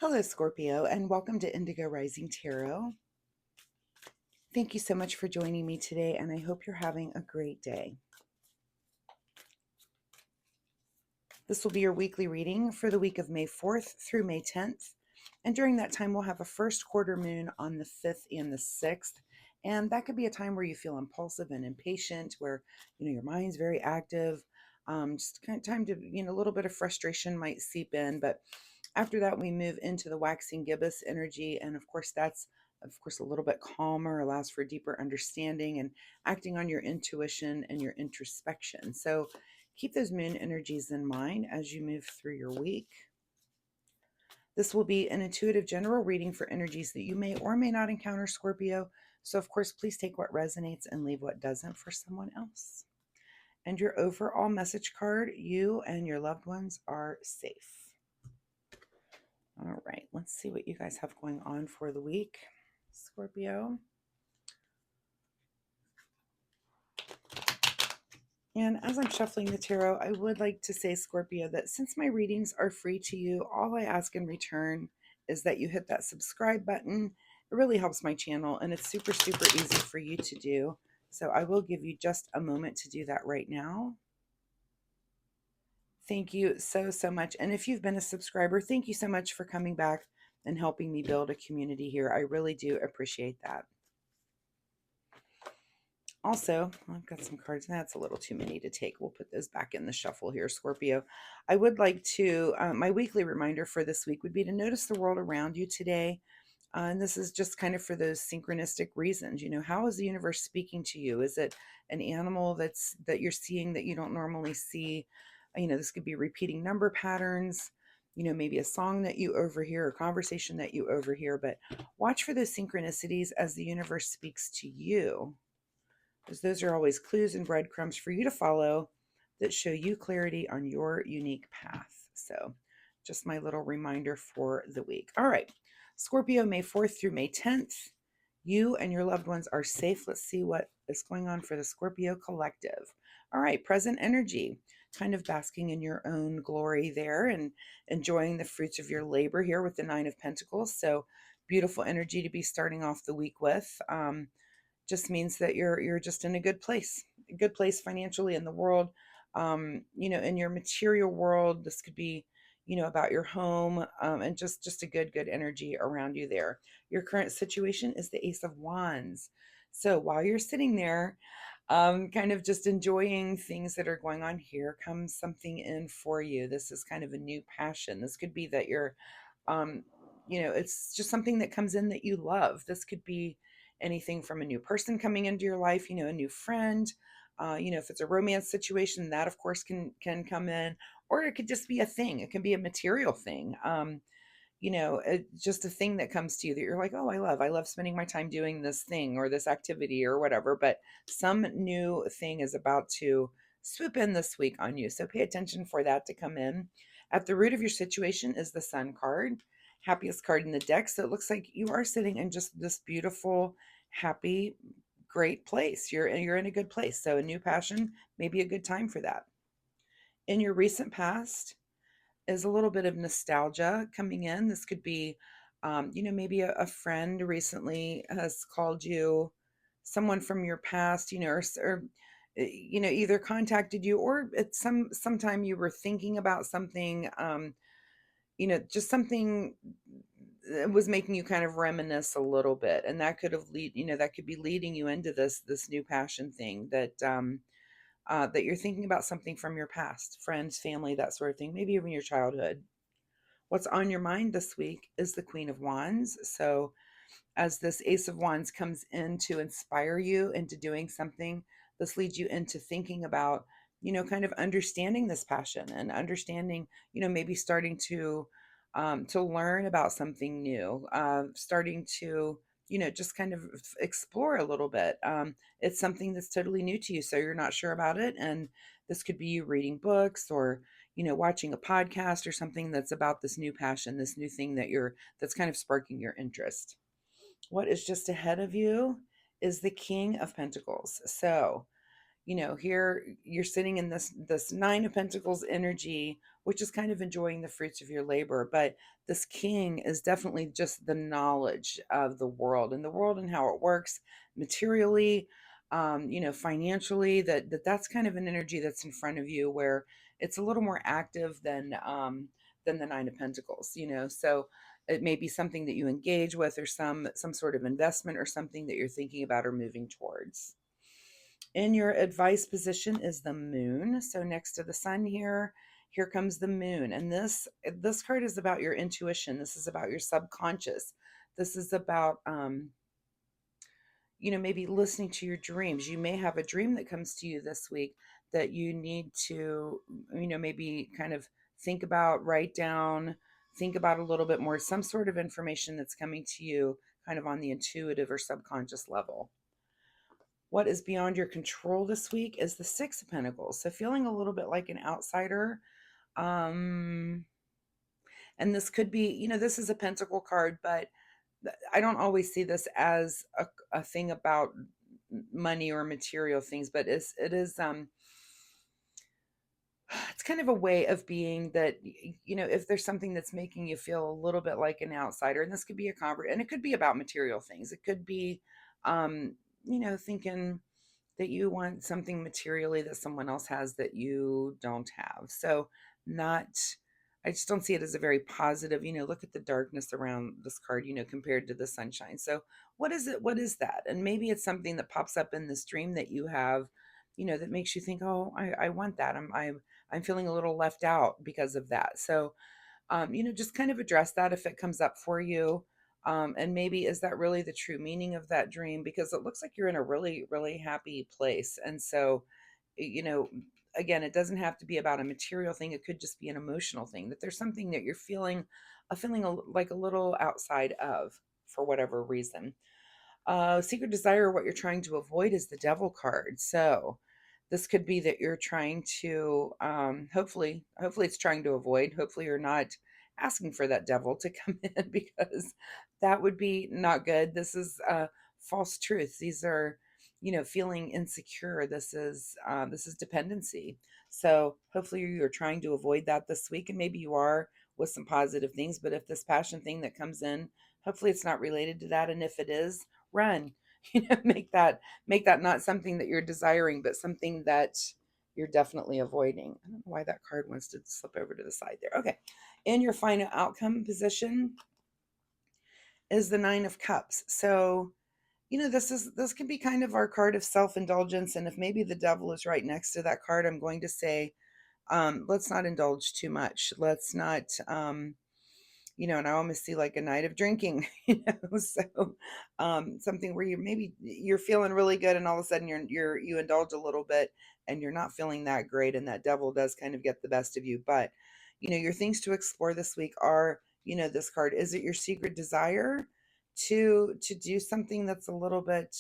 Hello, Scorpio, and welcome to Indigo Rising Tarot. Thank you so much for joining me today, and I hope you're having a great day. This will be your weekly reading for the week of May 4th through May 10th. And during that time, we'll have a first quarter moon on the 5th and the 6th. And that could be a time where you feel impulsive and impatient, where your mind's very active. Just kind of time to, a little bit of frustration might seep in, but after that, we move into the waxing gibbous energy. And of course, that's a little bit calmer, allows for deeper understanding and acting on your intuition and your introspection. So keep those moon energies in mind as you move through your week. This will be an intuitive general reading for energies that you may or may not encounter, Scorpio. So of course, please take what resonates and leave what doesn't for someone else. And your overall message card, you and your loved ones are safe. All right, let's see what you guys have going on for the week, Scorpio. And as I'm shuffling the tarot, I would like to say, Scorpio, that since my readings are free to you, all I ask in return is that you hit that subscribe button. It really helps my channel, and it's super, super easy for you to do. So I will give you just a moment to do that right now. Thank you so, so much. And if you've been a subscriber, thank you so much for coming back and helping me build a community here. I really do appreciate that. Also, I've got some cards. That's a little too many to take. We'll put those back in the shuffle here, Scorpio. I would like to, my weekly reminder for this week would be to notice the world around you today. And this is just kind of for those synchronistic reasons. How is the universe speaking to you? Is it an animal that you're seeing that you don't normally see? This could be repeating number patterns, maybe a song that you overhear, a conversation that you overhear. But watch for those synchronicities as the universe speaks to you, because those are always clues and breadcrumbs for you to follow that show you clarity on your unique path. So just my little reminder for the week. All right, Scorpio, May 4th through May 10th. You and your loved ones are safe. Let's see what is going on for the Scorpio collective. All right, present energy, kind of basking in your own glory there and enjoying the fruits of your labor here with the Nine of Pentacles. So beautiful energy to be starting off the week with. Just means that you're just in a good place financially in the world. In your material world, this could be about your home, and just a good energy around you there. Your current situation is the Ace of Wands. So while you're sitting there, kind of just enjoying things that are going on, here comes something in for you. This is kind of a new passion. This could be that you're it's just something that comes in that you love. This could be anything from a new person coming into your life, a new friend. If it's a romance situation, that of course can come in, or it could just be a thing. It can be a material thing. Just a thing that comes to you that you're like, oh, I love spending my time doing this thing or this activity or whatever. But some new thing is about to swoop in this week on you. So pay attention for that to come in. At the root of your situation is the Sun card, happiest card in the deck. So it looks like you are sitting in just this beautiful, happy, great place. You're in a good place. So a new passion may be a good time for that. In your recent past is a little bit of nostalgia coming in. This could be, maybe a friend recently has called you, someone from your past, or either contacted you, or at sometime you were thinking about something, just something that was making you kind of reminisce a little bit, and that that could be leading you into this new passion thing that you're thinking about something from your past, friends, family, that sort of thing, maybe even your childhood. What's on your mind this week is the Queen of Wands. So as this Ace of Wands comes in to inspire you into doing something, this leads you into thinking about, kind of understanding this passion and understanding, maybe starting to learn about something new, starting to, just kind of explore a little bit. It's something that's totally new to you, so you're not sure about it. And this could be you reading books or, watching a podcast or something that's about this new passion, this new thing that's kind of sparking your interest. What is just ahead of you is the King of Pentacles. So you know, here you're sitting in this Nine of Pentacles energy, which is kind of enjoying the fruits of your labor. But this King is definitely just the knowledge of the world and how it works materially, you know, financially. That's kind of an energy that's in front of you, where it's a little more active than the Nine of Pentacles. You know, so it may be something that you engage with, or some sort of investment, or something that you're thinking about or moving towards. In your advice position is the Moon. So next to the Sun here comes the Moon. And this card is about your intuition. This is about your subconscious. This is about you know, maybe listening to your dreams. You may have a dream that comes to you this week that you need to, you know, maybe kind of think about, write down, think about a little bit more, some sort of information that's coming to you kind of on the intuitive or subconscious level. What is beyond your control this week is the Six of Pentacles. So feeling a little bit like an outsider. Um, and this could be, you know, this is a pentacle card, but I don't always see this as a thing about money or material things, but it's kind of a way of being that, you know, if there's something that's making you feel a little bit like an outsider, and this could be a convert, and it could be about material things. It could be, um, you know, thinking that you want something materially that someone else has that you don't have. So not, I just don't see it as a very positive, you know, look at the darkness around this card, you know, compared to the sunshine. So what is it? What is that? And maybe it's something that pops up in this dream that you have, you know, that makes you think, oh, I want that. I'm feeling a little left out because of that. So you know, just kind of address that if it comes up for you. And maybe is that really the true meaning of that dream? Because it looks like you're in a really, really happy place. And so, you know, again, it doesn't have to be about a material thing. It could just be an emotional thing, that there's something that you're feeling, like a little outside of for whatever reason. Secret desire, what you're trying to avoid is the devil card. So this could be that you're trying to, hopefully it's trying to avoid, hopefully you're not asking for that devil to come in, because that would be not good. This is false truth. These are, you know, feeling insecure. This is dependency. So hopefully you're trying to avoid that this week, and maybe you are with some positive things. But if this passion thing that comes in, hopefully it's not related to that. And if it is, run. You know, make that not something that you're desiring, but something that you're definitely avoiding. I don't know why that card wants to slip over to the side there. Okay. In your final outcome position is the Nine of Cups. So, you know, this can be kind of our card of self-indulgence. And if maybe the devil is right next to that card, I'm going to say, let's not indulge too much. Let's not you know, and I almost see like a night of drinking, you know, so something where you're feeling really good, and all of a sudden you indulge a little bit, and you're not feeling that great, and that devil does kind of get the best of you. But you know, your things to explore this week are, you know, this card, is it your secret desire to do something that's a little bit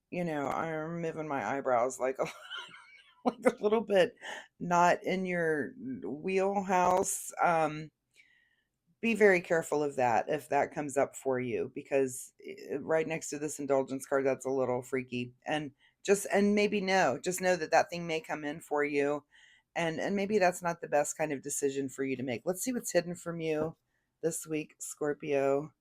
you know, I'm moving my eyebrows like a like a little bit not in your wheelhouse. Be very careful of that if that comes up for you, because right next to this indulgence card, that's a little freaky. And maybe just know that that thing may come in for you, and maybe that's not the best kind of decision for you to make. Let's see what's hidden from you this week, Scorpio.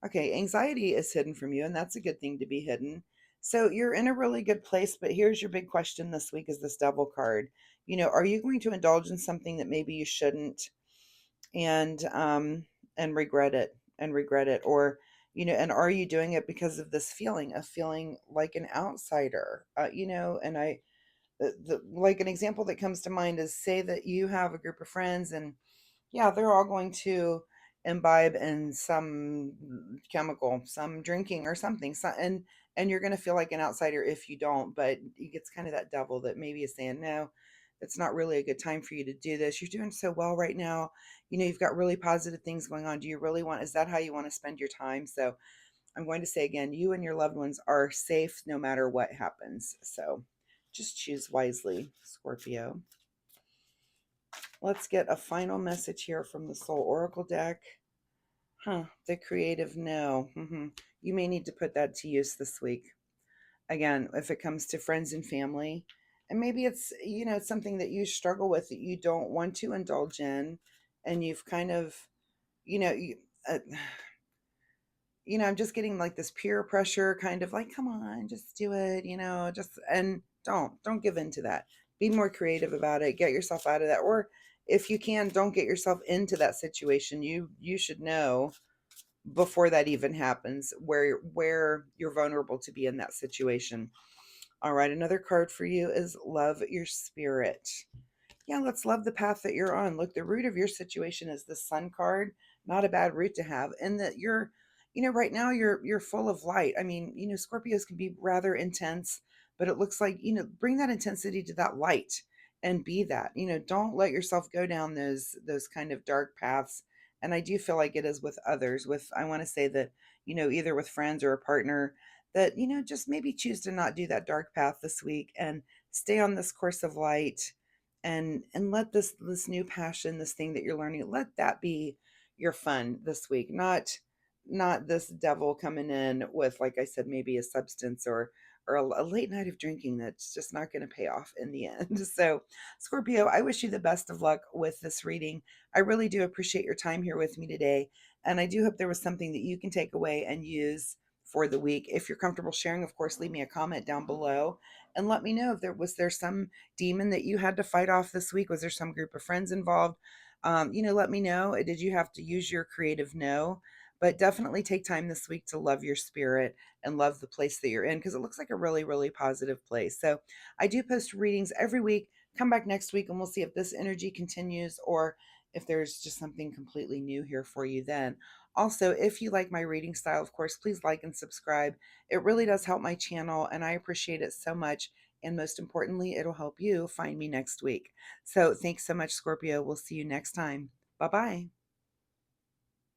Okay, anxiety is hidden from you, and that's a good thing to be hidden. So you're in a really good place, but here's your big question this week, is this devil card. You know, are you going to indulge in something that maybe you shouldn't, and regret it, or you know, and are you doing it because of this feeling of feeling like an outsider, you know? And like an example that comes to mind is, say that you have a group of friends, and yeah, they're all going to imbibe in some chemical, some drinking or something. So, and you're going to feel like an outsider if you don't. But it's kind of that devil that maybe is saying, no, it's not really a good time for you to do this. You're doing so well right now. You know, you've got really positive things going on. Do you really want, is that how you want to spend your time? So I'm going to say again, you and your loved ones are safe no matter what happens. So just choose wisely, Scorpio. Let's get a final message here from the Soul Oracle deck. The creative no. You may need to put that to use this week. Again, if it comes to friends and family, and maybe it's, it's something that you struggle with that you don't want to indulge in, and you've kind of, you know, you, uh, I'm just getting like this peer pressure kind of like, come on, just do it, just, and don't give in to that. Be more creative about it. Get yourself out of that. Or if you can, don't get yourself into that situation. You should know before that even happens where you're vulnerable to be in that situation. All right, another card for you is love your spirit. Yeah, let's love the path that you're on. Look, the root of your situation is the sun card, not a bad root to have. And that you're, right now you're full of light. I mean, Scorpios can be rather intense, but it looks like, bring that intensity to that light and be that. Don't let yourself go down those kind of dark paths. And I do feel like it is with others, with I want to say that, either with friends or a partner, that, just maybe choose to not do that dark path this week and stay on this course of light, and let this new passion, this thing that you're learning, let that be your fun this week, not this devil coming in with, like I said, maybe a substance or a late night of drinking that's just not going to pay off in the end. So, Scorpio, I wish you the best of luck with this reading. I really do appreciate your time here with me today, and I do hope there was something that you can take away and use for the week. If you're comfortable sharing, of course, leave me a comment down below and let me know if there some demon that you had to fight off this week. Was there some group of friends involved? Let me know. Did you have to use your creative no? But definitely take time this week to love your spirit and love the place that you're in, because it looks like a really, really positive place. So I do post readings every week. Come back next week and we'll see if this energy continues or if there's just something completely new here for you then. Also, if you like my reading style, of course, please like and subscribe. It really does help my channel and I appreciate it so much. And most importantly, it'll help you find me next week. So thanks so much, Scorpio. We'll see you next time. Bye bye.